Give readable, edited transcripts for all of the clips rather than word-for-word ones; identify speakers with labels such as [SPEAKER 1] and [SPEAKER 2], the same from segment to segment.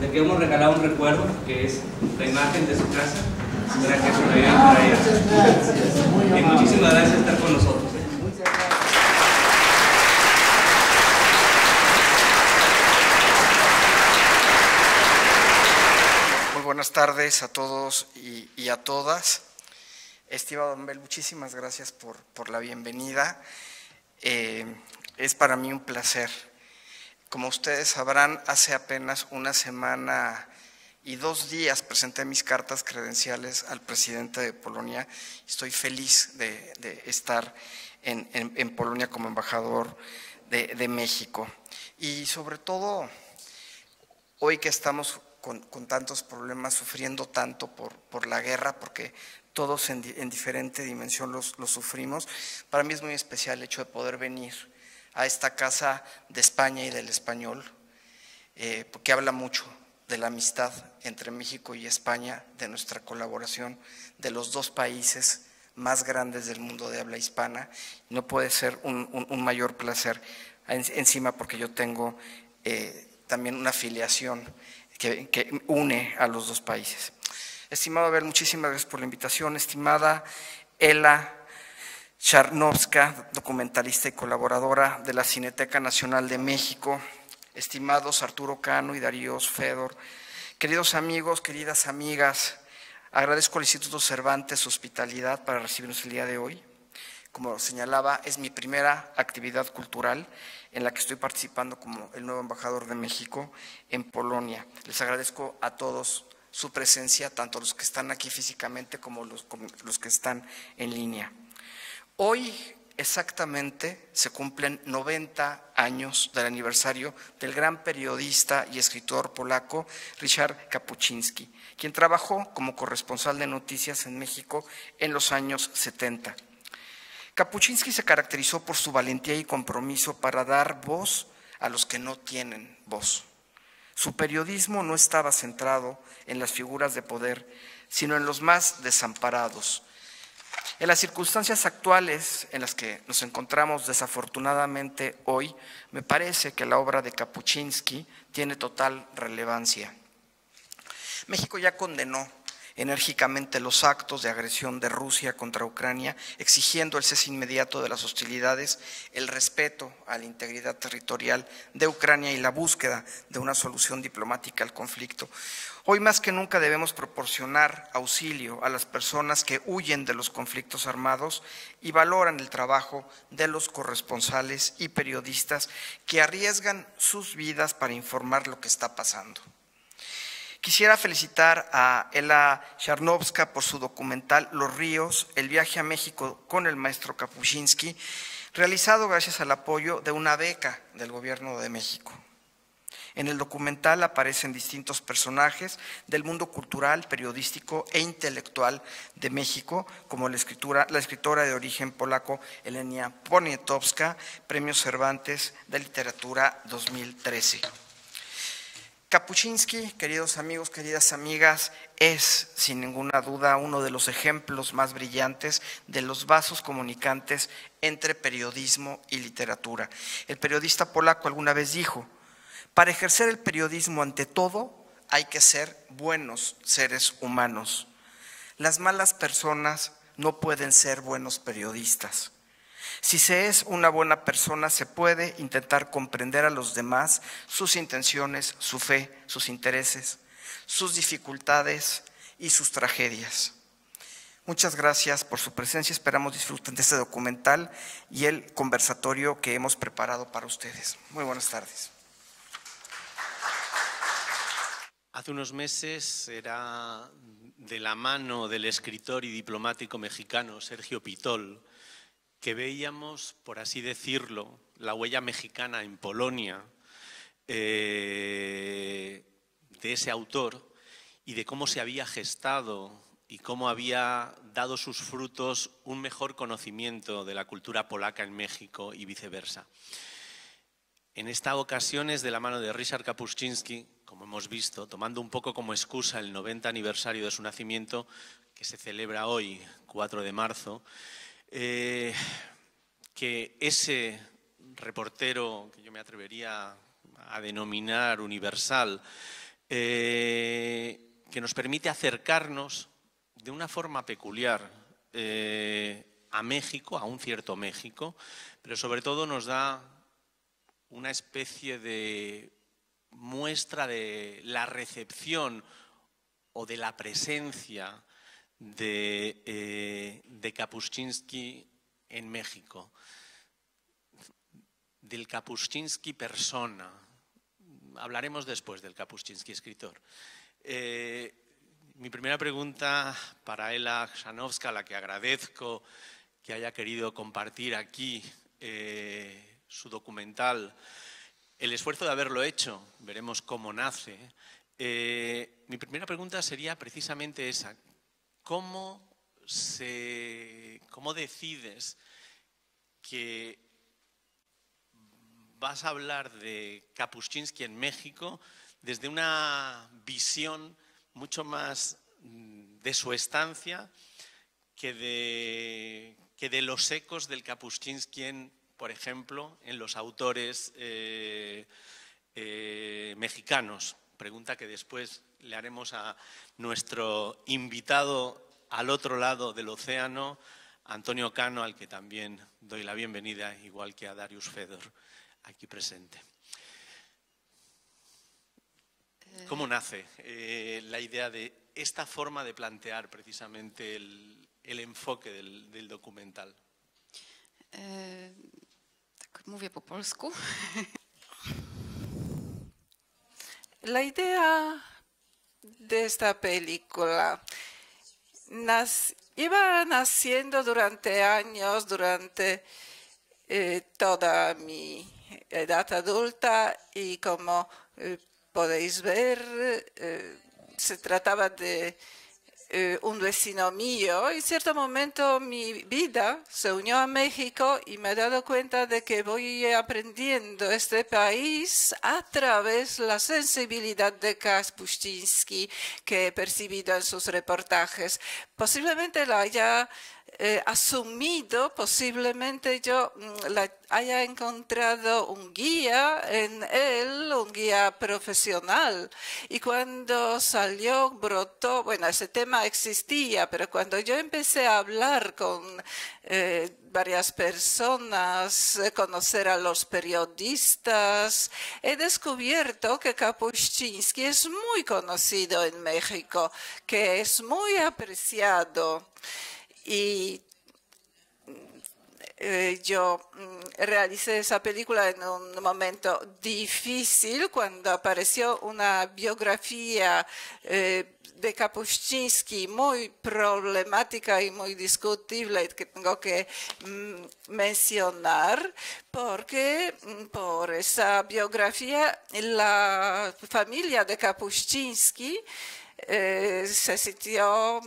[SPEAKER 1] le queremos regalar un recuerdo que es la imagen de su casa. Espera que sobreviven por ahí. Y muchísimas gracias por estar con nosotros.
[SPEAKER 2] Muy buenas tardes a todos y a todas. Estimado Don Bel, muchísimas gracias por la bienvenida. Es para mí un placer. Como ustedes sabrán, hace apenas una semana y 2 días presenté mis cartas credenciales al presidente de Polonia. Estoy feliz de estar en Polonia como embajador de México. Y sobre todo, hoy que estamos con tantos problemas, sufriendo tanto por la guerra, porque todos en diferente dimensión los sufrimos, para mí es muy especial el hecho de poder venir a esta casa de España y del español, porque habla mucho de la amistad entre México y España, de nuestra colaboración, de los 2 países más grandes del mundo de habla hispana. No puede ser un mayor placer, encima porque yo tengo también una afiliación que une a los 2 países. Estimado Abel, muchísimas gracias por la invitación. Estimada Ela Charnovska, documentalista y colaboradora de la Cineteca Nacional de México. Estimados Arturo Cano y Darío Fedor, queridos amigos, queridas amigas, agradezco al Instituto Cervantes su hospitalidad para recibirnos el día de hoy. Como señalaba, es mi primera actividad cultural en la que estoy participando como el nuevo embajador de México en Polonia. Les agradezco a todos su presencia, tanto los que están aquí físicamente como los que están en línea. Hoy exactamente se cumplen 90 años del aniversario del gran periodista y escritor polaco Ryszard Kapuściński, quien trabajó como corresponsal de noticias en México en los años 70. Kapuściński se caracterizó por su valentía y compromiso para dar voz a los que no tienen voz. Su periodismo no estaba centrado en las figuras de poder, sino en los más desamparados. En las circunstancias actuales en las que nos encontramos desafortunadamente hoy, me parece que la obra de Kapuściński tiene total relevancia. México ya condenó enérgicamente los actos de agresión de Rusia contra Ucrania, exigiendo el cese inmediato de las hostilidades, el respeto a la integridad territorial de Ucrania y la búsqueda de una solución diplomática al conflicto. Hoy más que nunca debemos proporcionar auxilio a las personas que huyen de los conflictos armados y valoran el trabajo de los corresponsales y periodistas que arriesgan sus vidas para informar lo que está pasando. Quisiera felicitar a Ela Charnovska por su documental Los Ríos, el viaje a México con el maestro Kapuściński, realizado gracias al apoyo de una beca del Gobierno de México. En el documental aparecen distintos personajes del mundo cultural, periodístico e intelectual de México, como la escritora de origen polaco Elenia Poniatowska, Premio Cervantes de Literatura 2013. Kapuściński, queridos amigos, queridas amigas, es sin ninguna duda uno de los ejemplos más brillantes de los vasos comunicantes entre periodismo y literatura. El periodista polaco alguna vez dijo: para ejercer el periodismo ante todo hay que ser buenos seres humanos. Las malas personas no pueden ser buenos periodistas. Si se es una buena persona, se puede intentar comprender a los demás, sus intenciones, su fe, sus intereses, sus dificultades y sus tragedias. Muchas gracias por su presencia. Esperamos disfruten de este documental y el conversatorio que hemos preparado para ustedes. Muy buenas tardes.
[SPEAKER 3] Hace unos meses era de la mano del escritor y diplomático mexicano Sergio Pitol que veíamos, por así decirlo, la huella mexicana en Polonia de ese autor y de cómo se había gestado y cómo había dado sus frutos un mejor conocimiento de la cultura polaca en México y viceversa. En esta ocasión es de la mano de Ryszard Kapuściński, como hemos visto, tomando un poco como excusa el 90 aniversario de su nacimiento, que se celebra hoy, 4 de marzo, que ese reportero que yo me atrevería a denominar universal, que nos permite acercarnos de una forma peculiar a México, a un cierto México, pero sobre todo nos da una especie de muestra de la recepción o de la presencia de Kapuscinski en México, del Kapuscinski persona. Hablaremos después del Kapuscinski escritor. Mi primera pregunta para Ela Chrzanowska, a la que agradezco que haya querido compartir aquí su documental, el esfuerzo de haberlo hecho, veremos cómo nace. Mi primera pregunta sería precisamente esa. ¿Cómo decides que vas a hablar de Kapuscinski en México desde una visión mucho más de su estancia que de los ecos del Kapuscinski, por ejemplo, en los autores mexicanos? Pregunta que después le haremos a nuestro invitado al otro lado del océano, Antonio Cano, al que también doy la bienvenida, igual que a Darius Fedor, aquí presente. ¿Cómo nace la idea de esta forma de plantear precisamente el enfoque del documental?
[SPEAKER 4] Tak mówię po polsku. La idea de esta película iba naciendo durante años, durante toda mi edad adulta, y como podéis ver, se trataba de un vecino mío. En cierto momento mi vida se unió a México y me he dado cuenta de que voy aprendiendo este país a través de la sensibilidad de Kapuscinski que he percibido en sus reportajes. Posiblemente la haya asumido, posiblemente yo haya encontrado un guía en él, un guía profesional. Y cuando salió, brotó, bueno, ese tema existía, pero cuando yo empecé a hablar con varias personas, conocer a los periodistas, he descubierto que Kapuscinski es muy conocido en México, que es muy apreciado. Y yo realicé esa película en un momento difícil, cuando apareció una biografía de Kapuscinski muy problemática y muy discutible, que tengo que mencionar, porque por esa biografía la familia de Kapuscinski se sintió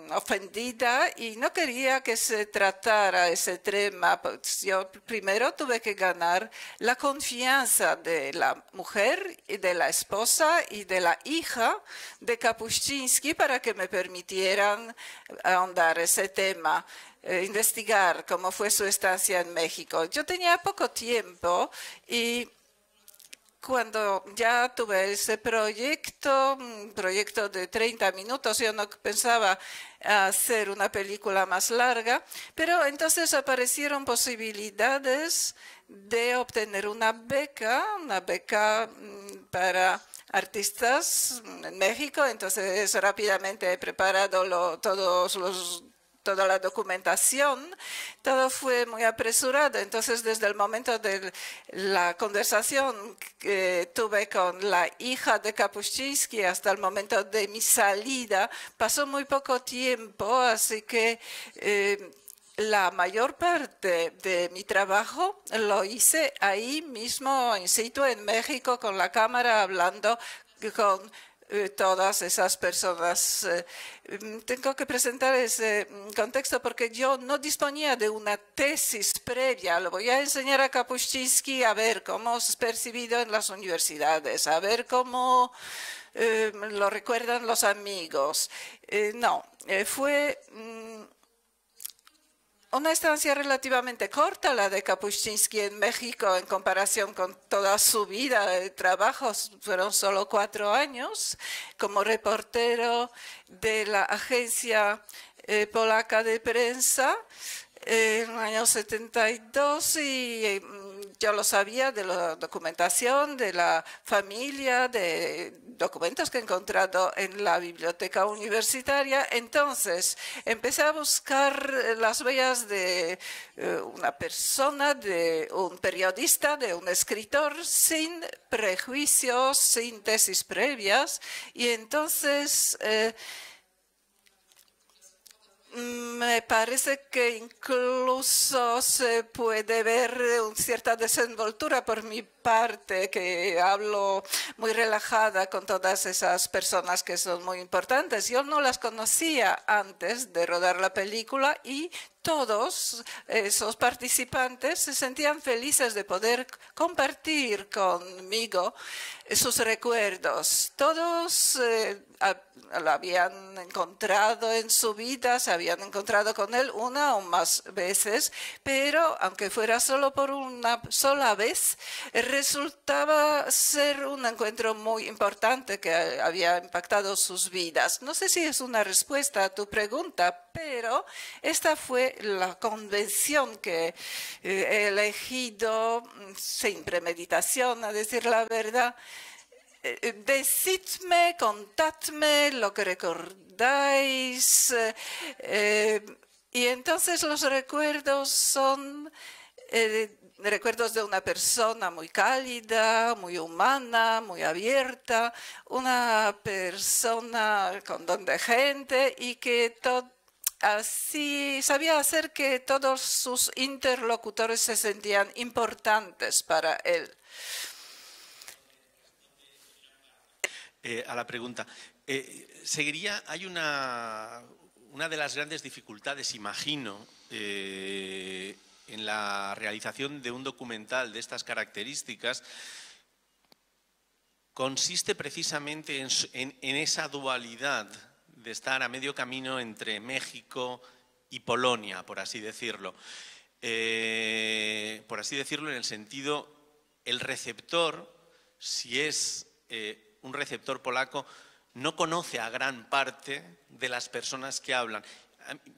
[SPEAKER 4] ofendida y no quería que se tratara ese tema. Yo primero tuve que ganar la confianza de la mujer y de la esposa y de la hija de Kapuscinski para que me permitieran ahondar ese tema, investigar cómo fue su estancia en México. Yo tenía poco tiempo y cuando ya tuve ese proyecto, un proyecto de 30 minutos, yo no pensaba hacer una película más larga, pero entonces aparecieron posibilidades de obtener una beca para artistas en México. Entonces rápidamente he preparado toda la documentación. Todo fue muy apresurado. Entonces, desde el momento de la conversación que tuve con la hija de Kapuscinski hasta el momento de mi salida, pasó muy poco tiempo, así que la mayor parte de mi trabajo lo hice ahí mismo, in situ, en México, con la cámara, hablando con todas esas personas. Tengo que presentar ese contexto porque yo no disponía de una tesis previa. Lo voy a enseñar a Kapuscinski a ver cómo es percibido en las universidades, a ver cómo lo recuerdan los amigos. No, fue una estancia relativamente corta, la de Kapuscinski en México, en comparación con toda su vida de trabajos. Fueron solo 4 años como reportero de la agencia polaca de prensa en el año 72, y yo lo sabía de la documentación, de la familia, de documentos que he encontrado en la biblioteca universitaria. Entonces empecé a buscar las huellas de una persona, de un periodista, de un escritor, sin prejuicios, sin tesis previas, y entonces me parece que incluso se puede ver cierta desenvoltura por mi parte, que hablo muy relajada con todas esas personas que son muy importantes. Yo no las conocía antes de rodar la película, y todos esos participantes se sentían felices de poder compartir conmigo sus recuerdos. Todos lo habían encontrado en su vida, se habían encontrado con él una o más veces, pero aunque fuera solo por una sola vez, resultaba ser un encuentro muy importante que había impactado sus vidas. No sé si es una respuesta a tu pregunta, pero esta fue la convención que he elegido sin premeditación, a decir la verdad. Decidme, contadme lo que recordáis, y entonces los recuerdos son recuerdos de una persona muy cálida, muy humana, muy abierta, una persona con don de gente, y que así sabía hacer que todos sus interlocutores se sentían importantes para él.
[SPEAKER 3] A la pregunta. Hay una de las grandes dificultades, imagino, en la realización de un documental de estas características, consiste precisamente en esa dualidad de estar a medio camino entre México y Polonia, por así decirlo. Por así decirlo, en el sentido, el receptor, si es un receptor polaco, no conoce a gran parte de las personas que hablan.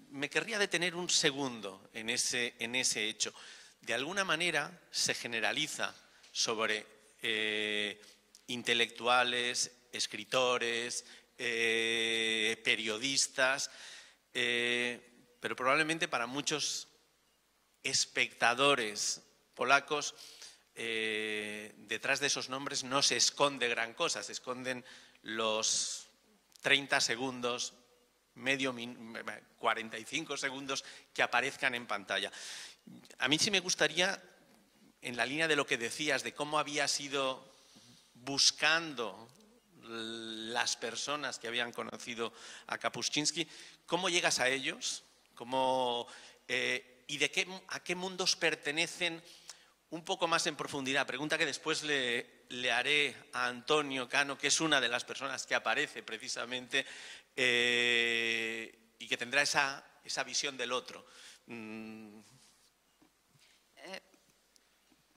[SPEAKER 3] Me querría detener un segundo en ese hecho. De alguna manera se generaliza sobre intelectuales, escritores, periodistas, pero probablemente para muchos espectadores polacos, detrás de esos nombres no se esconde gran cosa, se esconden los 30 segundos, 45 segundos que aparezcan en pantalla. A mí sí me gustaría, en la línea de lo que decías, de cómo habías ido buscando las personas que habían conocido a Kapuscinski, ¿cómo llegas a ellos? ¿Y a qué mundos pertenecen? Un poco más en profundidad, pregunta que después le haré a Antonio Cano, que es una de las personas que aparece precisamente y que tendrá esa visión del otro.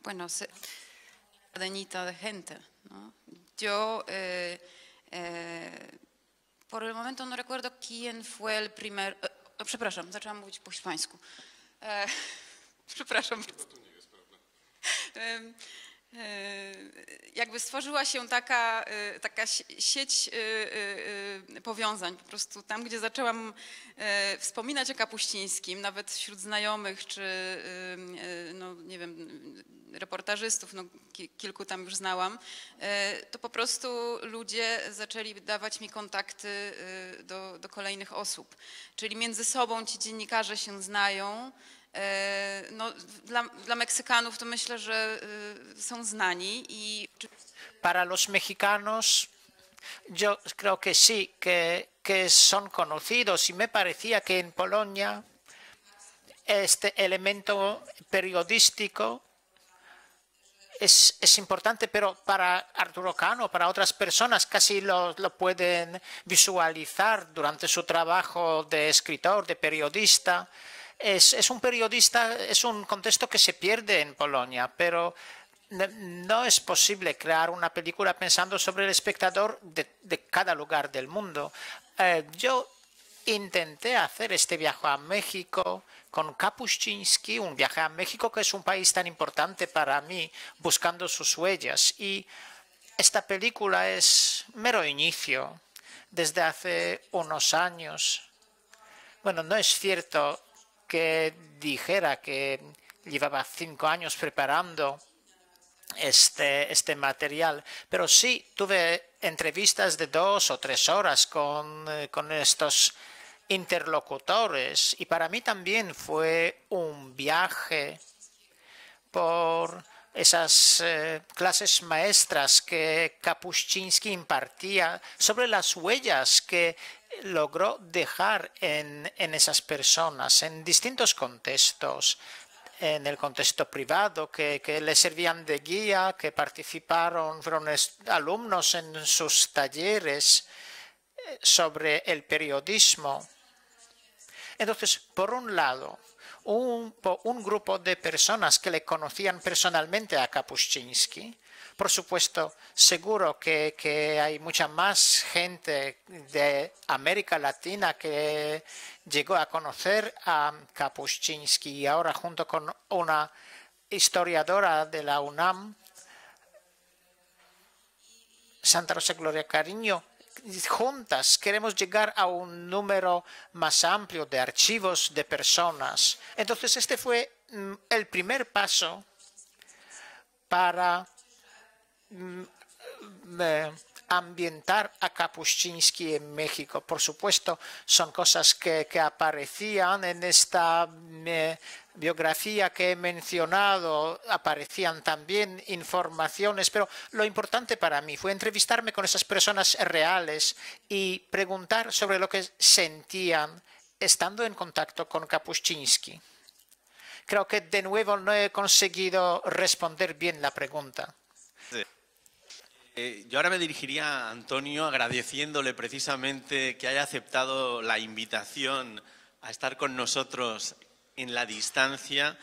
[SPEAKER 5] Bueno, ordenita de gente, ¿no? Yo, por el momento no recuerdo quién fue el primer... przepraszam, zaczęłam mówić po hiszpańsku. Przepraszam. Jakby stworzyła się taka sieć powiązań. Po prostu tam, gdzie zaczęłam wspominać o Kapuscińskim, nawet wśród znajomych czy no, nie wiem, reportażystów, no, kilku tam już znałam, to po prostu ludzie zaczęli dawać mi kontakty do kolejnych osób. Czyli między sobą ci dziennikarze się znają. No, dla Meksykanów to myślę, że są znani.
[SPEAKER 6] Para los mexicanos, yo creo que sí, que son conocidos, y me parecía que en Polonia este elemento periodístico es importante, pero para Arturo Cano, para otras personas, casi lo pueden visualizar durante su trabajo de escritor, de periodista. es un periodista, es un contexto que se pierde en Polonia, pero no es posible crear una película pensando sobre el espectador de cada lugar del mundo. Yo intenté hacer este viaje a México con Kapuściński, un viaje a México que es un país tan importante para mí, buscando sus huellas. Y esta película es mero inicio. Desde hace unos años, bueno, no es cierto que dijera que llevaba 5 años preparando este material, pero sí tuve entrevistas de 2 o 3 horas con estos interlocutores, y para mí también fue un viaje por esas clases maestras que Kapuściński impartía sobre las huellas que logró dejar en esas personas en distintos contextos. En el contexto privado, que le servían de guía, que participaron, fueron alumnos en sus talleres sobre el periodismo. Entonces, por un lado, un grupo de personas que le conocían personalmente a Kapuściński. Por supuesto, seguro que hay mucha más gente de América Latina que llegó a conocer a Kapuściński, y ahora junto con una historiadora de la UNAM, Santa Rosa Gloria Cariño, juntas queremos llegar a un número más amplio de archivos de personas. Entonces, este fue el primer paso para ambientar a Kapuściński en México. Por supuesto, son cosas que aparecían en esta biografía que he mencionado, aparecían también informaciones, pero lo importante para mí fue entrevistarme con esas personas reales y preguntar sobre lo que sentían estando en contacto con Kapuściński. Creo que de nuevo no he conseguido responder bien la pregunta.
[SPEAKER 3] Sí. Yo ahora me dirigiría a Antonio agradeciéndole precisamente que haya aceptado la invitación a estar con nosotros en la distancia.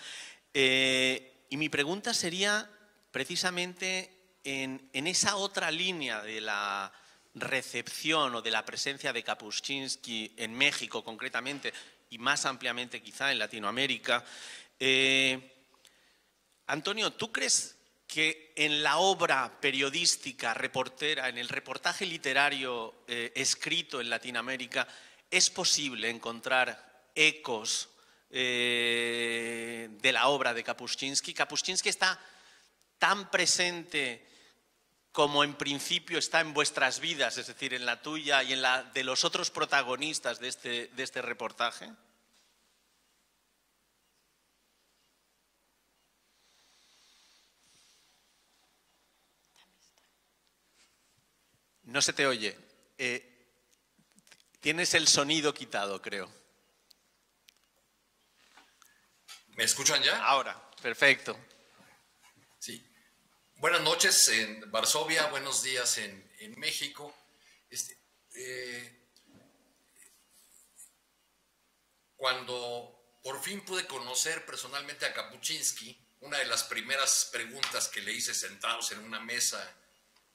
[SPEAKER 3] Y mi pregunta sería precisamente en esa otra línea de la recepción o de la presencia de Kapuściński en México concretamente y más ampliamente quizá en Latinoamérica. Antonio, ¿tú crees que en la obra periodística, reportera, en el reportaje literario escrito en Latinoamérica, es posible encontrar ecos de la obra de Kapuściński? ¿Kapuściński está tan presente como en principio está en vuestras vidas, es decir, en la tuya y en la de los otros protagonistas de este reportaje? No se te oye. Tienes el sonido quitado, creo.
[SPEAKER 7] ¿Me escuchan ya?
[SPEAKER 3] Ahora, perfecto.
[SPEAKER 7] Sí. Buenas noches en Varsovia, buenos días en México. Cuando por fin pude conocer personalmente a Kapuściński, una de las primeras preguntas que le hice sentados en una mesa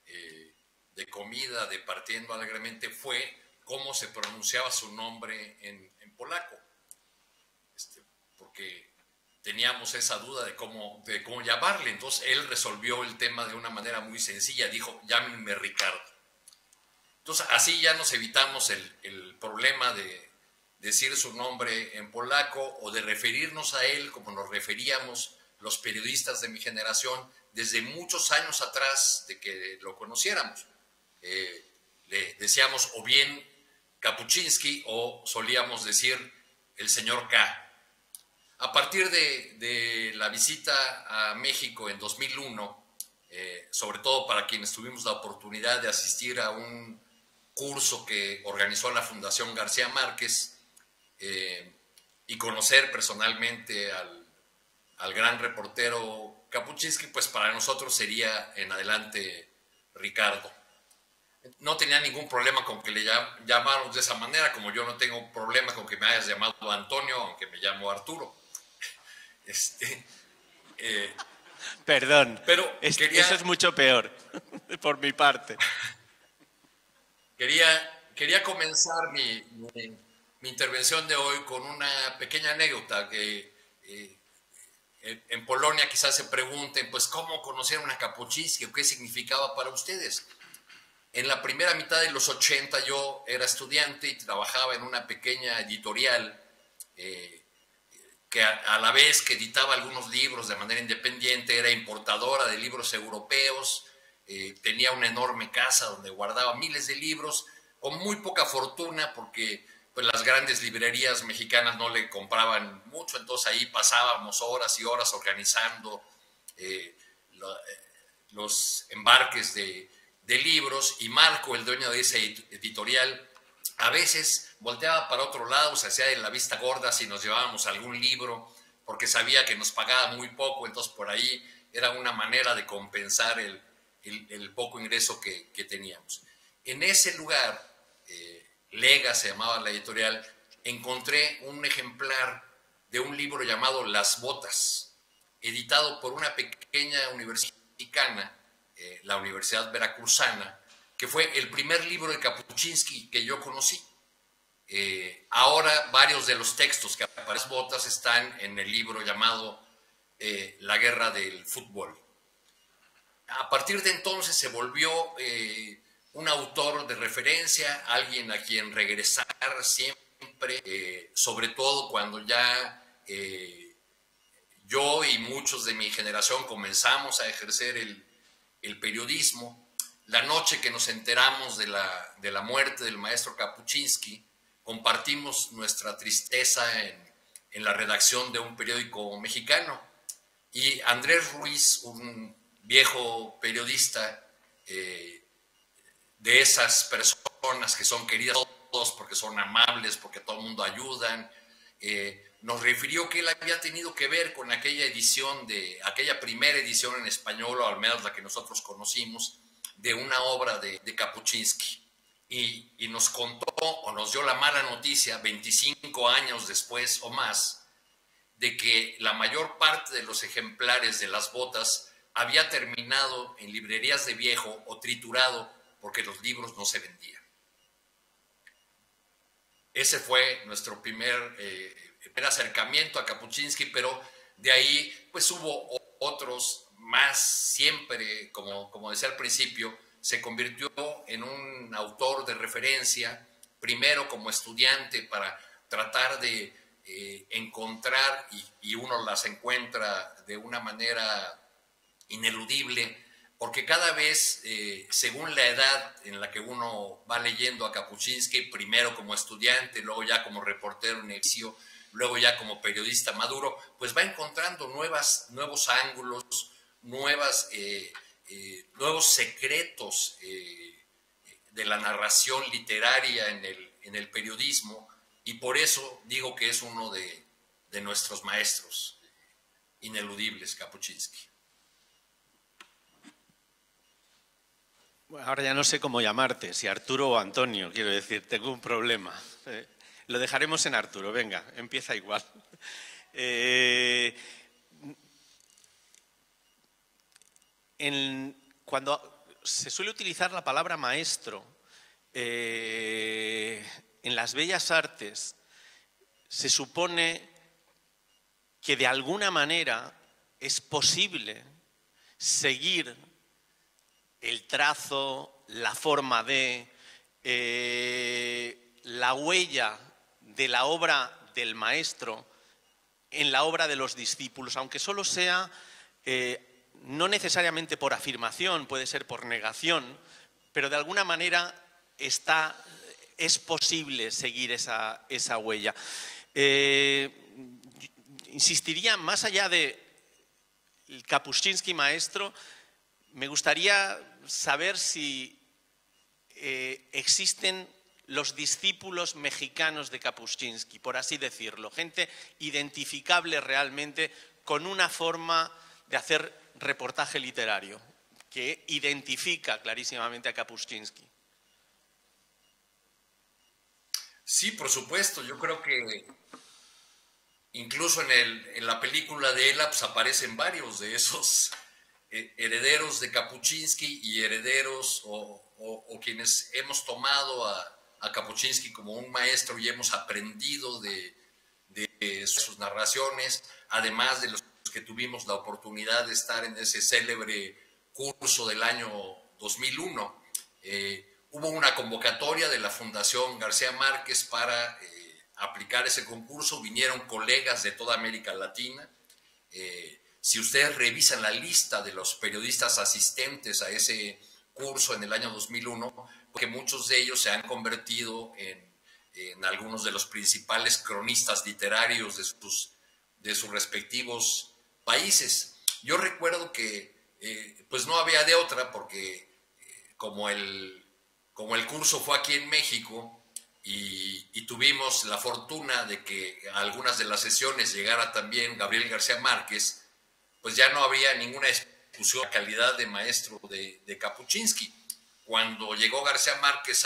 [SPEAKER 7] de comida, de Partiendo Alegremente, fue cómo se pronunciaba su nombre en polaco. Porque teníamos esa duda de cómo llamarle. Entonces él resolvió el tema de una manera muy sencilla. Dijo, llámenme Ricardo. Entonces así ya nos evitamos el problema de decir su nombre en polaco o de referirnos a él como nos referíamos los periodistas de mi generación desde muchos años atrás de que lo conociéramos. Le decíamos o bien Kapuściński o solíamos decir el señor K. A partir de la visita a México en 2001, sobre todo para quienes tuvimos la oportunidad de asistir a un curso que organizó la Fundación García Márquez y conocer personalmente al gran reportero Kapuściński, pues para nosotros sería en adelante Ricardo. no tenía ningún problema con que le llamáramos de esa manera, como yo no tengo problema con que me hayas llamado Antonio, aunque me llamo Arturo.
[SPEAKER 3] Perdón,
[SPEAKER 7] pero
[SPEAKER 3] eso es mucho peor, por mi parte.
[SPEAKER 7] Quería comenzar mi intervención de hoy con una pequeña anécdota que en Polonia quizás se pregunten, pues, ¿cómo conocieron a Kapuściński o qué significaba para ustedes? En la primera mitad de los 80 yo era estudiante y trabajaba en una pequeña editorial que a la vez que editaba algunos libros de manera independiente, era importadora de libros europeos, tenía una enorme casa donde guardaba miles de libros, con muy poca fortuna porque pues, las grandes librerías mexicanas no le compraban mucho, entonces ahí pasábamos horas y horas organizando los embarques de libros, y Marco, el dueño de ese editorial, a veces volteaba para otro lado, se hacía de la vista gorda si nos llevábamos algún libro, porque sabía que nos pagaba muy poco, entonces por ahí era una manera de compensar el poco ingreso que teníamos. En ese lugar, Lega se llamaba la editorial, encontré un ejemplar de un libro llamado Las Botas, editado por una pequeña universidad mexicana, la Universidad Veracruzana, que fue el primer libro de Kapuściński que yo conocí. Ahora varios de los textos que aparecen en Las Botas están en el libro llamado La Guerra del Fútbol. A partir de entonces se volvió un autor de referencia, alguien a quien regresar siempre, sobre todo cuando ya yo y muchos de mi generación comenzamos a ejercer el periodismo. La noche que nos enteramos de la muerte del maestro Kapuściński, compartimos nuestra tristeza en la redacción de un periódico mexicano, y Andrés Ruiz, un viejo periodista de esas personas que son queridas todos porque son amables, porque todo el mundo ayudan, nos refirió que él había tenido que ver con aquella primera edición en español, o al menos la que nosotros conocimos, de una obra de Kapuściński. Y nos contó, o nos dio la mala noticia, 25 años después o más, de que la mayor parte de los ejemplares de Las Botas había terminado en librerías de viejo o triturado porque los libros no se vendían. Ese fue nuestro primer acercamiento a Kapuściński, pero de ahí pues hubo otros más. Siempre, como decía al principio, se convirtió en un autor de referencia, primero como estudiante para tratar de encontrar, y uno las encuentra de una manera ineludible, porque cada vez, según la edad en la que uno va leyendo a Kapuściński, primero como estudiante, luego ya como reportero en exilio, luego ya como periodista maduro, pues va encontrando nuevos ángulos, nuevos secretos de la narración literaria en el periodismo, y por eso digo que es uno de nuestros maestros ineludibles, Kapuściński.
[SPEAKER 3] Bueno, ahora ya no sé cómo llamarte, si Arturo o Antonio, quiero decir, tengo un problema. Lo dejaremos en Arturo, venga, empieza igual. Cuando se suele utilizar la palabra maestro en las bellas artes, se supone que de alguna manera es posible seguir el trazo, la forma la huella de la obra del maestro en la obra de los discípulos, aunque solo sea no necesariamente por afirmación, puede ser por negación, pero de alguna manera es posible seguir esa huella. Insistiría, más allá de el Kapuściński maestro, me gustaría saber si existen los discípulos mexicanos de Kapuściński, por así decirlo, gente identificable realmente con una forma de hacer reportaje literario que identifica clarísimamente a Kapuściński.
[SPEAKER 7] Sí, por supuesto. Yo creo que incluso en la película de Ela pues aparecen varios de esos herederos de Kapuczynski y herederos o quienes hemos tomado a Kapuczynski como un maestro y hemos aprendido de sus narraciones, además de los que tuvimos la oportunidad de estar en ese célebre curso del año 2001. Hubo una convocatoria de la Fundación García Márquez para aplicar ese concurso, vinieron colegas de toda América Latina. Si ustedes revisan la lista de los periodistas asistentes a ese curso en el año 2001, porque muchos de ellos se han convertido en algunos de los principales cronistas literarios de sus respectivos países. Yo recuerdo que pues no había de otra, porque como el curso fue aquí en México y tuvimos la fortuna de que a algunas de las sesiones llegara también Gabriel García Márquez, pues ya no había ninguna discusión de la calidad de maestro de Kapuczynski. Cuando llegó García Márquez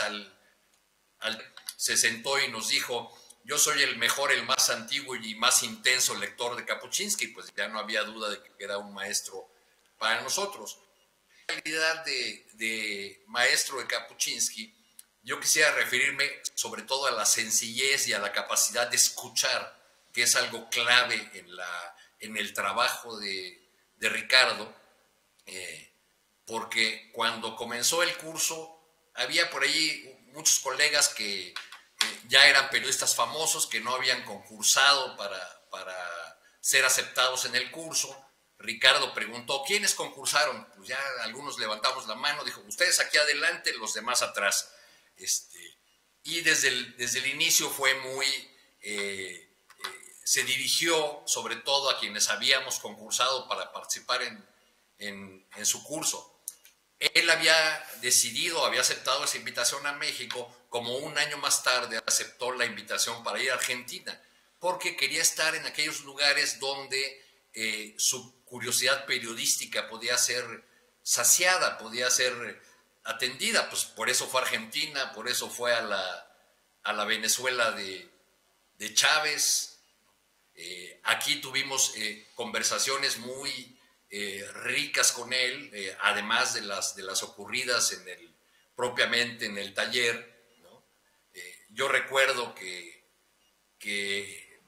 [SPEAKER 7] se sentó y nos dijo: yo soy el mejor, el más antiguo y más intenso lector de Kapuczynski, pues ya no había duda de que era un maestro para nosotros. La calidad de maestro de Kapuczynski, yo quisiera referirme sobre todo a la sencillez y a la capacidad de escuchar, que es algo clave en el trabajo de Ricardo, porque cuando comenzó el curso había por ahí muchos colegas que ya eran periodistas famosos, que no habían concursado para ser aceptados en el curso. Ricardo preguntó: ¿quiénes concursaron? Pues ya algunos levantamos la mano, dijo: ustedes aquí adelante, los demás atrás. Y desde el inicio fue se dirigió sobre todo a quienes habíamos concursado para participar en su curso. Él había aceptado esa invitación a México, como un año más tarde aceptó la invitación para ir a Argentina, porque quería estar en aquellos lugares donde su curiosidad periodística podía ser saciada, podía ser atendida. Pues por eso fue a Argentina, por eso fue a la Venezuela de Chávez. Aquí tuvimos conversaciones muy ricas con él, además de las ocurridas propiamente en el taller, ¿no? Yo recuerdo que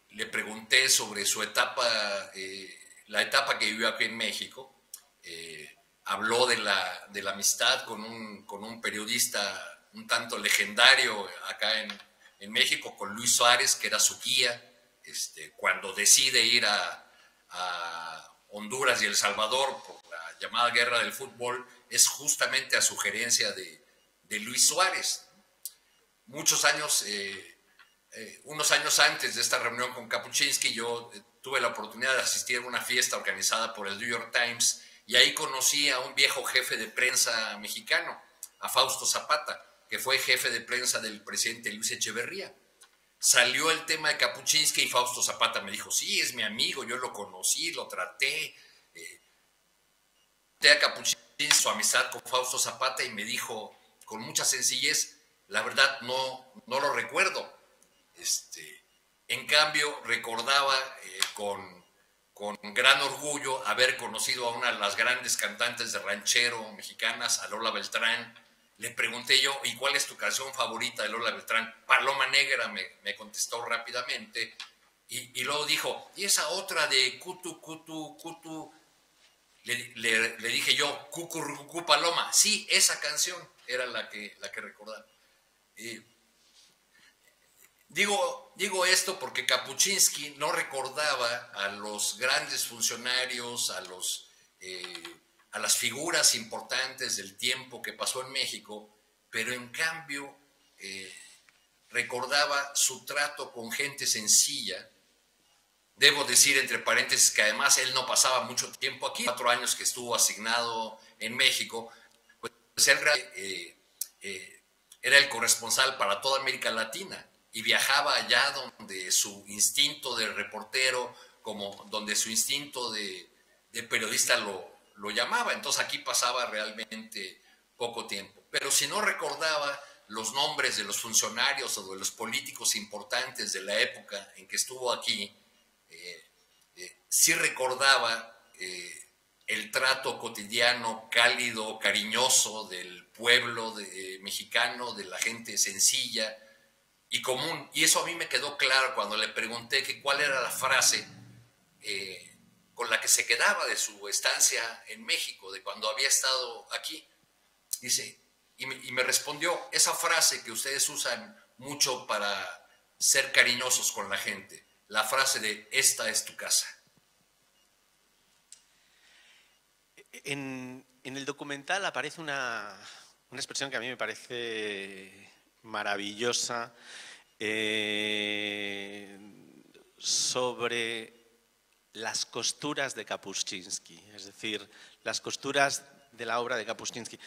[SPEAKER 7] le pregunté sobre su etapa, la etapa que vivió aquí en México. Habló de la amistad con un periodista un tanto legendario acá en México, con Luis Suárez, que era su guía, cuando decide ir a Honduras y El Salvador por la llamada guerra del fútbol, es justamente a sugerencia de Luis Suárez. Unos años antes de esta reunión con Kapuczynski, yo tuve la oportunidad de asistir a una fiesta organizada por el New York Times, y ahí conocí a un viejo jefe de prensa mexicano, a Fausto Zapata, que fue jefe de prensa del presidente Luis Echeverría. Salió el tema de Kapuczynski y Fausto Zapata me dijo: sí, es mi amigo, yo lo conocí, lo traté. A Kapuczynski, su amistad con Fausto Zapata, y me dijo con mucha sencillez: la verdad no lo recuerdo. En cambio, recordaba con gran orgullo haber conocido a una de las grandes cantantes de ranchero mexicanas, a Lola Beltrán. Le pregunté yo: ¿y cuál es tu canción favorita de Lola Beltrán? Paloma Negra, me contestó rápidamente. Y luego dijo: ¿y esa otra de Cutu, Cutu, Cutu? Le dije yo: Cucurrucú Paloma. Sí, esa canción era la que recordaba. Digo esto porque Kapuczynski no recordaba a los grandes funcionarios, a las figuras importantes del tiempo que pasó en México, pero en cambio recordaba su trato con gente sencilla. Debo decir entre paréntesis que además él no pasaba mucho tiempo aquí. 4 años que estuvo asignado en México, pues él era el corresponsal para toda América Latina y viajaba allá donde su instinto de reportero, como donde su instinto de periodista lo llamaba. Entonces aquí pasaba realmente poco tiempo. Pero si no recordaba los nombres de los funcionarios o de los políticos importantes de la época en que estuvo aquí, sí recordaba el trato cotidiano, cálido, cariñoso del pueblo mexicano, de la gente sencilla y común. Y eso a mí me quedó claro cuando le pregunté que cuál era la frase con la que se quedaba de su estancia en México, de cuando había estado aquí. Dice, y me respondió esa frase que ustedes usan mucho para ser cariñosos con la gente, la frase de "esta es tu casa".
[SPEAKER 3] En el documental aparece una expresión que a mí me parece maravillosa sobre las costuras de Kapuscinski, es decir, las costuras de la obra de Kapuscinski.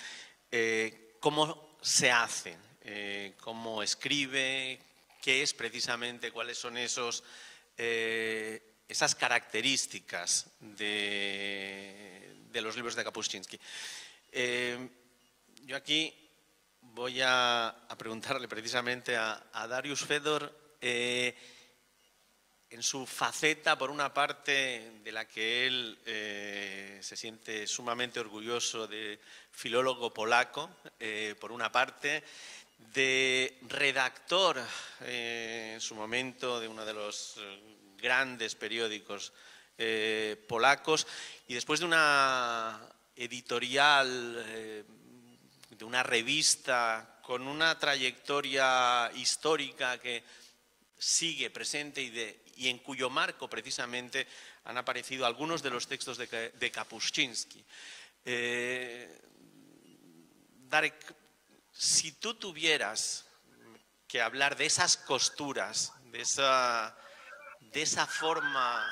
[SPEAKER 3] Cómo se hacen, cómo escribe, qué es precisamente, cuáles son esas características de los libros de Kapuscinski. Yo aquí voy a preguntarle precisamente a Dariusz Fedor, en su faceta, por una parte, de la que él se siente sumamente orgulloso, de filólogo polaco, por una parte, de redactor en su momento de uno de los grandes periódicos polacos, y después de una editorial, de una revista con una trayectoria histórica que sigue presente y en cuyo marco precisamente han aparecido algunos de los textos de Kapuscinski. Darek, si tú tuvieras que hablar de esas costuras, de esa forma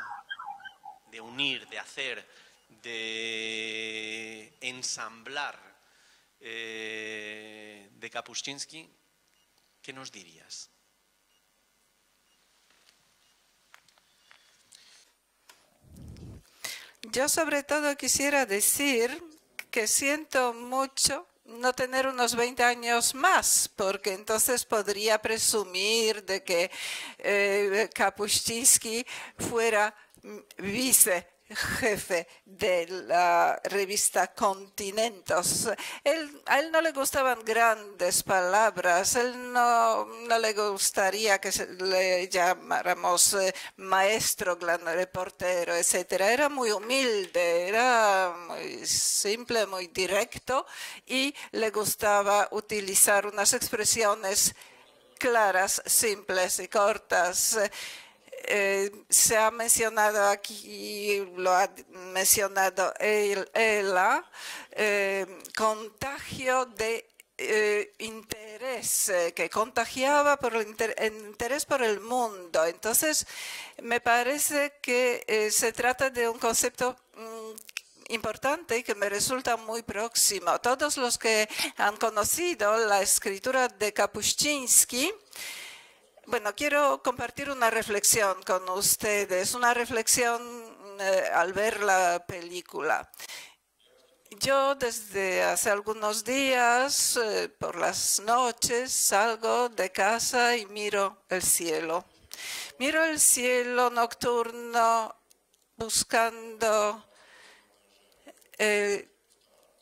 [SPEAKER 3] de unir, de hacer, de ensamblar de Kapuscinski, ¿qué nos dirías?
[SPEAKER 4] Yo sobre todo quisiera decir que siento mucho no tener unos 20 años más, porque entonces podría presumir de que Kapuscinski fuera vicejefe de la revista Continentos. A él no le gustaban grandes palabras, él no le gustaría que le llamáramos maestro, gran reportero, etc. Era muy humilde, era muy simple, muy directo, y le gustaba utilizar unas expresiones claras, simples y cortas. Se ha mencionado aquí, lo ha mencionado ella, contagio de interés, que contagiaba por el interés por el mundo. Entonces, me parece que se trata de un concepto importante y que me resulta muy próximo. Todos los que han conocido la escritura de Kapuscinski, bueno, quiero compartir una reflexión con ustedes, una reflexión al ver la película. Yo desde hace algunos días, por las noches, salgo de casa y miro el cielo. Miro el cielo nocturno buscando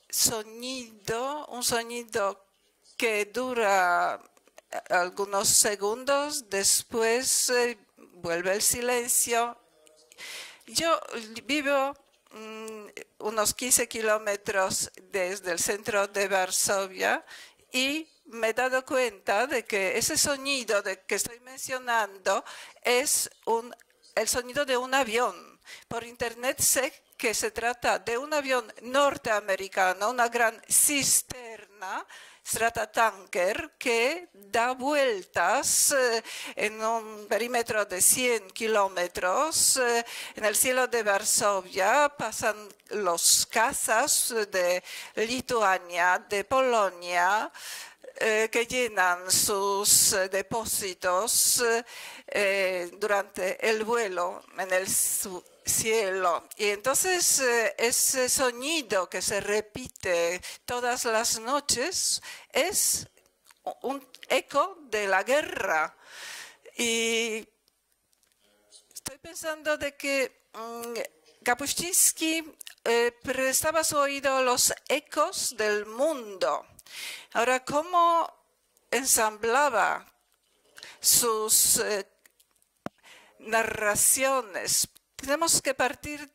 [SPEAKER 4] sonido, un sonido que dura algunos segundos, después vuelve el silencio. Yo vivo unos 15 kilómetros desde el centro de Varsovia y me he dado cuenta de que ese sonido que estoy mencionando es el sonido de un avión. Por internet sé que se trata de un avión norteamericano, una gran cisterna, Stratotanker, que da vueltas en un perímetro de 100 kilómetros en el cielo de Varsovia. Pasan los cazas de Lituania, de Polonia, que llenan sus depósitos durante el vuelo en el cielo. Y entonces ese sonido que se repite todas las noches es un eco de la guerra. Y estoy pensando de que Kapuscinski prestaba su oído a los ecos del mundo. Ahora, ¿cómo ensamblaba sus narraciones? Tenemos que partir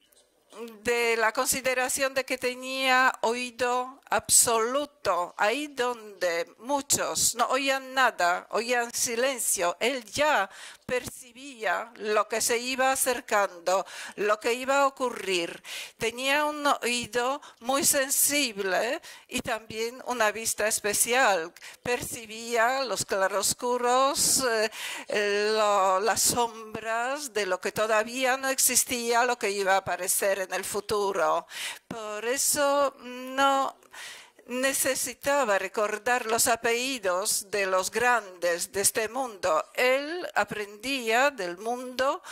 [SPEAKER 4] de la consideración de que tenía oído absoluto, ahí donde muchos no oían nada, oían silencio. Él ya percibía lo que se iba acercando, lo que iba a ocurrir. Tenía un oído muy sensible y también una vista especial. Percibía los claroscuros, las sombras de lo que todavía no existía, lo que iba a aparecer en el futuro. Por eso no necesitaba recordar los apellidos de los grandes de este mundo. Él aprendía del mundo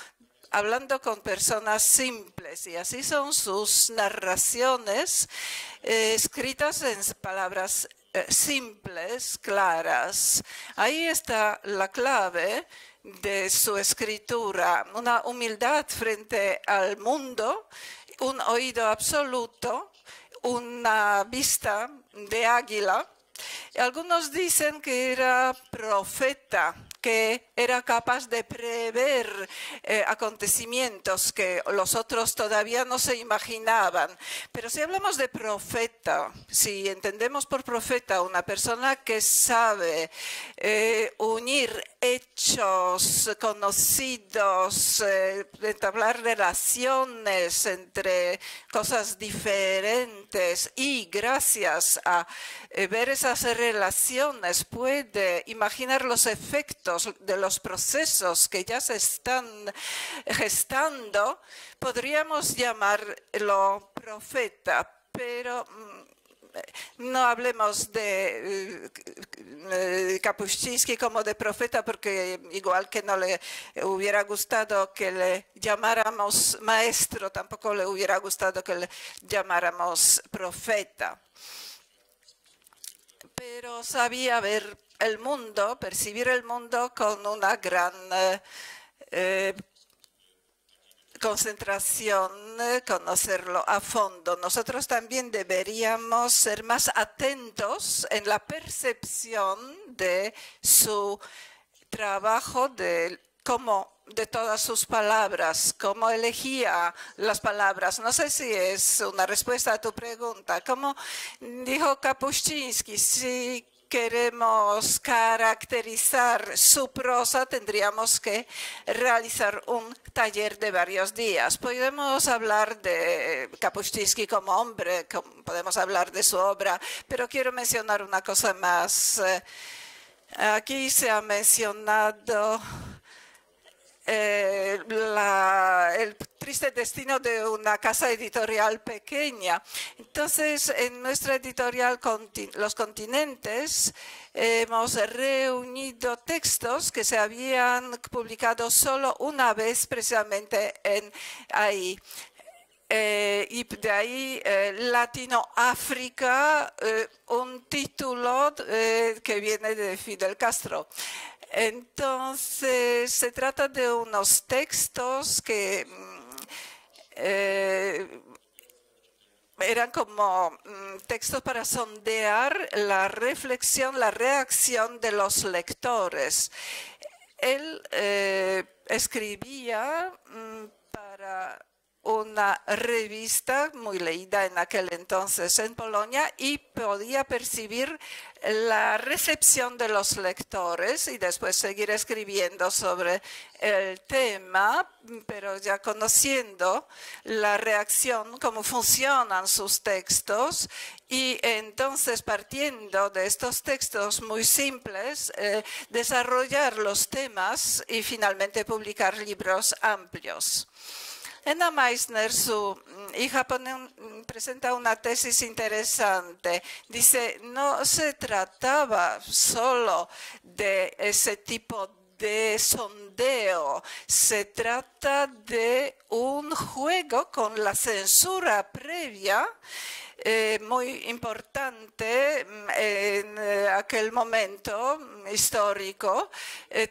[SPEAKER 4] hablando con personas simples, y así son sus narraciones escritas en palabras simples, claras. Ahí está la clave de su escritura, una humildad frente al mundo, un oído absoluto, una vista de águila. Algunos dicen que era profeta, que era capaz de prever acontecimientos que los otros todavía no se imaginaban. Pero si hablamos de profeta, si entendemos por profeta una persona que sabe unir hechos conocidos, entablar relaciones entre cosas diferentes, y gracias a ver esas relaciones puede imaginar los efectos de los procesos que ya se están gestando, podríamos llamarlo profeta, pero no hablemos de Kapuscinski como de profeta, porque igual que no le hubiera gustado que le llamáramos maestro, tampoco le hubiera gustado que le llamáramos profeta. Pero sabía ver el mundo, percibir el mundo con una gran concentración, conocerlo a fondo. Nosotros también deberíamos ser más atentos en la percepción de su trabajo, de todas sus palabras, cómo elegía las palabras. No sé si es una respuesta a tu pregunta. Como dijo Kapuscinski, si queremos caracterizar su prosa, tendríamos que realizar un taller de varios días. Podemos hablar de Kapuscinski como hombre, podemos hablar de su obra, pero quiero mencionar una cosa más. Aquí se ha mencionado el triste destino de una casa editorial pequeña. Entonces, en nuestra editorial Los Continentes hemos reunido textos que se habían publicado solo una vez, precisamente ahí. Y de ahí Latinoáfrica, un título que viene de Fidel Castro. Entonces, se trata de unos textos que eran como textos para sondear la reflexión, la reacción de los lectores. Él escribía para una revista muy leída en aquel entonces en Polonia, y podía percibir la recepción de los lectores y después seguir escribiendo sobre el tema, pero ya conociendo la reacción, cómo funcionan sus textos, y entonces partiendo de estos textos muy simples, desarrollar los temas y finalmente publicar libros amplios. Anna Meissner, su hija, presenta una tesis interesante. Dice, no se trataba solo de ese tipo de sondeo, se trata de un juego con la censura previa muy importante en aquel momento histórico.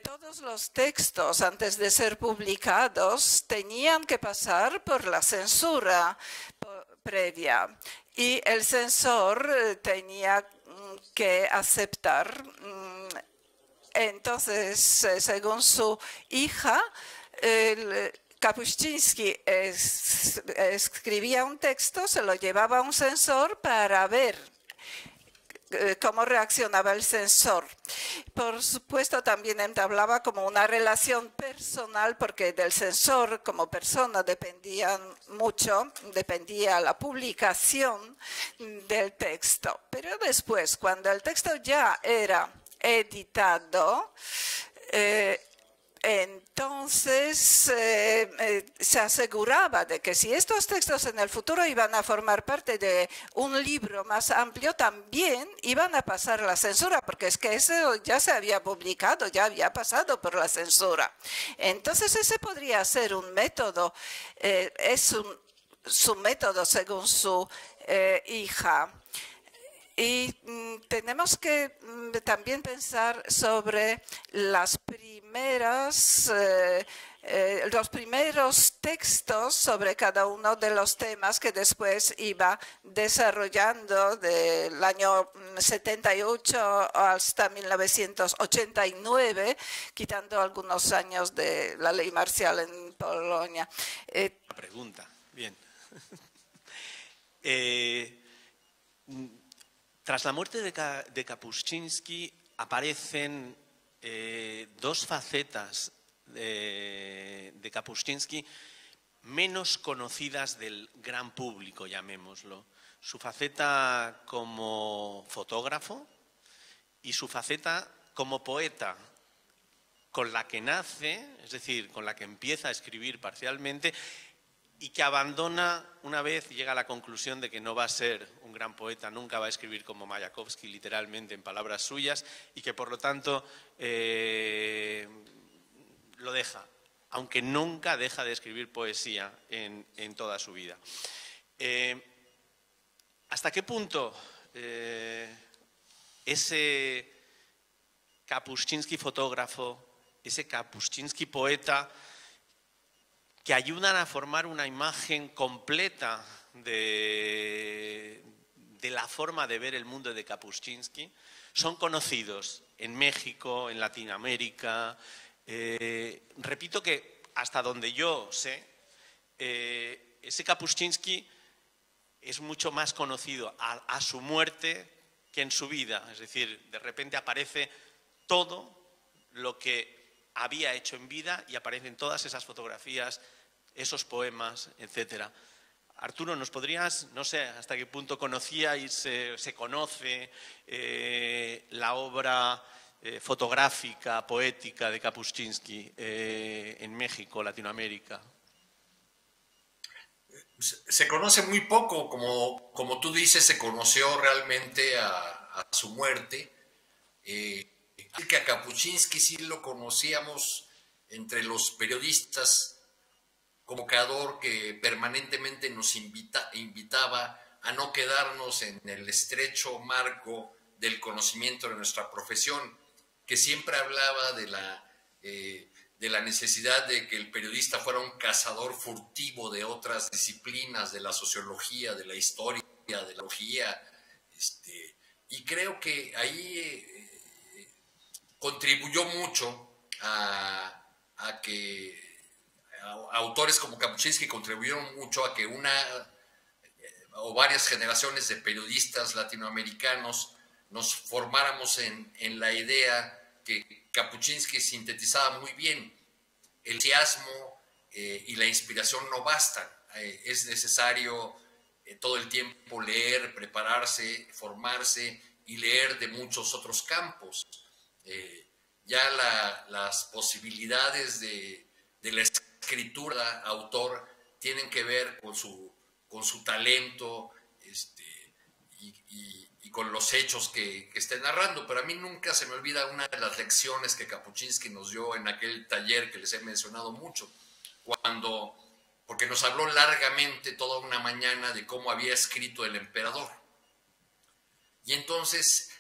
[SPEAKER 4] Todos los textos, antes de ser publicados, tenían que pasar por la censura previa y el censor tenía que aceptar. Entonces, según su hija, Kapuscinski escribía un texto, se lo llevaba a un censor para ver cómo reaccionaba el censor. Por supuesto, también entablaba como una relación personal, porque del censor como persona dependía la publicación del texto. Pero después, cuando el texto ya era editado, entonces se aseguraba de que si estos textos en el futuro iban a formar parte de un libro más amplio, también iban a pasar la censura, porque es que eso ya se había publicado, ya había pasado por la censura. Entonces ese podría ser un método, su método según su hija. Y tenemos que también pensar sobre los primeros textos sobre cada uno de los temas que después iba desarrollando del año 78 hasta 1989, quitando algunos años de la ley marcial en Polonia.
[SPEAKER 3] Pregunta, bien. Tras la muerte de Kapuscinski aparecen dos facetas de Kapuscinski menos conocidas del gran público, llamémoslo. Su faceta como fotógrafo y su faceta como poeta, con la que nace, es decir, con la que empieza a escribir parcialmente, y que abandona una vez llega a la conclusión de que no va a ser un gran poeta, nunca va a escribir como Mayakovsky, literalmente en palabras suyas, y que por lo tanto lo deja, aunque nunca deja de escribir poesía en toda su vida. ¿Hasta qué punto ese Kapuscinski fotógrafo, ese Kapuscinski poeta, que ayudan a formar una imagen completa de la forma de ver el mundo de Kapuscinski, son conocidos en México, en Latinoamérica? Repito que hasta donde yo sé, ese Kapuscinski es mucho más conocido a su muerte que en su vida. Es decir, de repente aparece todo lo que había hecho en vida y aparecen todas esas fotografías, esos poemas, etcétera. Arturo, ¿nos podrías, no sé hasta qué punto conocíais, se conoce la obra fotográfica, poética de Kapuscinski en México, Latinoamérica?
[SPEAKER 7] Se conoce muy poco, como tú dices, se conoció realmente a su muerte. Que a Kapuscinski sí lo conocíamos entre los periodistas, convocador que permanentemente nos invitaba a no quedarnos en el estrecho marco del conocimiento de nuestra profesión, que siempre hablaba de la necesidad de que el periodista fuera un cazador furtivo de otras disciplinas, de la sociología, de la historia, de la biología, y creo que ahí contribuyó mucho a que autores como Kapuscinski contribuyeron mucho a que una o varias generaciones de periodistas latinoamericanos nos formáramos en la idea que Kapuscinski sintetizaba muy bien. El entusiasmo y la inspiración no bastan. Es necesario todo el tiempo leer, prepararse, formarse y leer de muchos otros campos. Ya las posibilidades de la escritura autor tienen que ver con su talento y con los hechos que esté narrando. Pero a mí nunca se me olvida una de las lecciones que Kapuscinski nos dio en aquel taller que les he mencionado mucho, cuando porque nos habló largamente toda una mañana de cómo había escrito el emperador. Y entonces,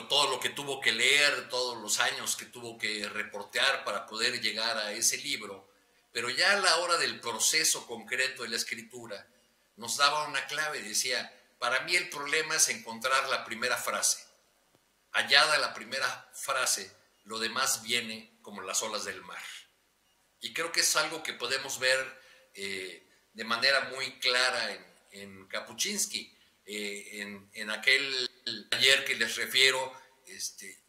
[SPEAKER 7] todo lo que tuvo que leer, todos los años que tuvo que reportear para poder llegar a ese libro, pero ya a la hora del proceso concreto de la escritura, nos daba una clave, decía, para mí el problema es encontrar la primera frase. Hallada la primera frase, lo demás viene como las olas del mar. Y creo que es algo que podemos ver de manera muy clara en Kapuscinski. En aquel taller que les refiero,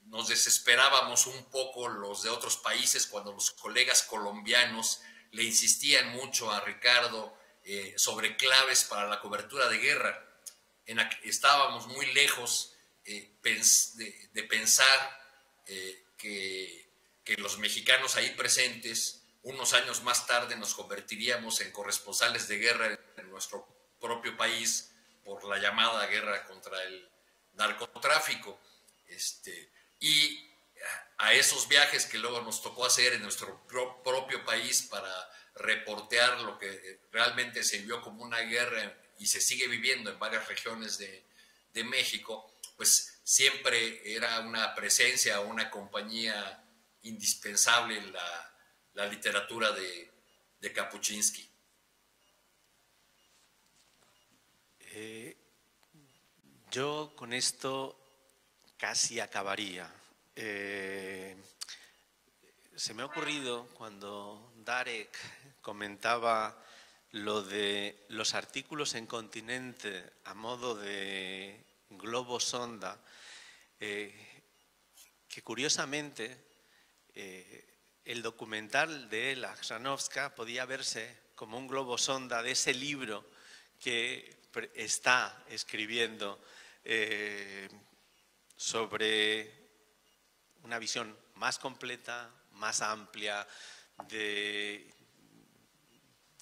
[SPEAKER 7] nos desesperábamos un poco los de otros países cuando los colegas colombianos le insistían mucho a Ricardo sobre claves para la cobertura de guerra. Estábamos muy lejos de pensar que los mexicanos ahí presentes, unos años más tarde nos convertiríamos en corresponsales de guerra en nuestro propio país por la llamada guerra contra el narcotráfico. Y a esos viajes que luego nos tocó hacer en nuestro propio país para reportear lo que realmente se vio como una guerra y se sigue viviendo en varias regiones de México, pues siempre era una presencia, una compañía indispensable en la literatura de Kapuscinski.
[SPEAKER 3] Yo con esto casi acabaría. Se me ha ocurrido cuando Darek comentaba lo de los artículos en Continente a modo de globo sonda, que curiosamente el documental de Laxanovska podía verse como un globo sonda de ese libro que está escribiendo sobre una visión más completa, más amplia de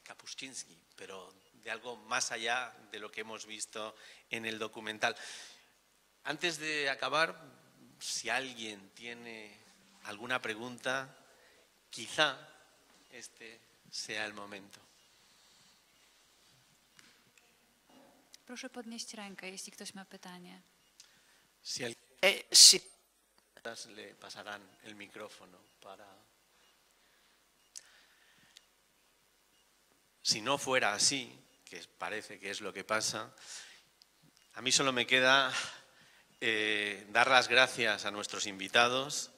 [SPEAKER 3] Kapuscinski, pero de algo más allá de lo que hemos visto en el documental. Antes de acabar, si alguien tiene alguna pregunta, quizá este sea el momento.
[SPEAKER 8] Proszę podnieść rękę, jeśli ktoś ma pytanie.
[SPEAKER 3] Si
[SPEAKER 6] Sí,
[SPEAKER 3] le pasarán el micrófono para... Si no fuera así, que parece que es lo que pasa, a mí solo me queda dar las gracias a nuestros invitados,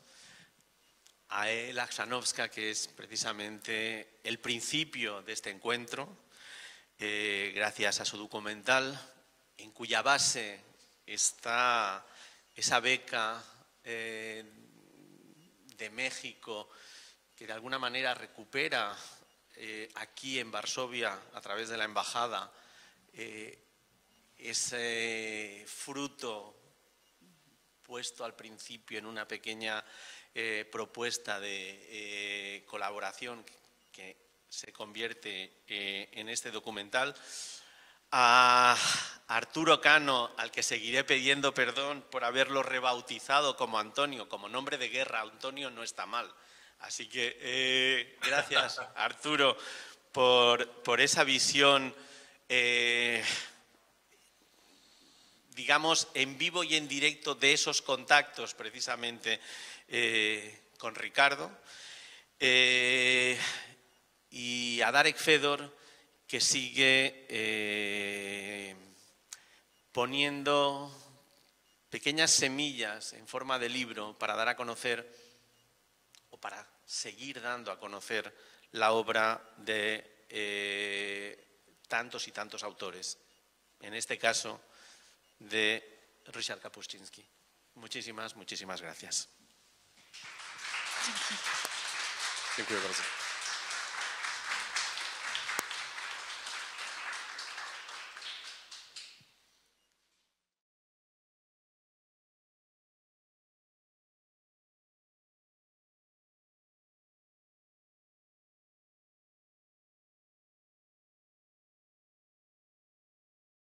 [SPEAKER 3] a Laxanovska, que es precisamente el principio de este encuentro, gracias a su documental, en cuya base está esa beca de México que de alguna manera recupera aquí en Varsovia, a través de la embajada, ese fruto puesto al principio en una pequeña propuesta de colaboración que se convierte en este documental. A Arturo Cano, al que seguiré pidiendo perdón por haberlo rebautizado como Antonio, como nombre de guerra. Antonio no está mal. Así que gracias, Arturo, por esa visión, digamos, en vivo y en directo de esos contactos precisamente con Ricardo. Y a Darek Fedor, que sigue poniendo pequeñas semillas en forma de libro para dar a conocer o para seguir dando a conocer la obra de tantos y tantos autores, en este caso de Ryszard Kapuscinski. Muchísimas, muchísimas gracias.
[SPEAKER 9] Dziękuję bardzo.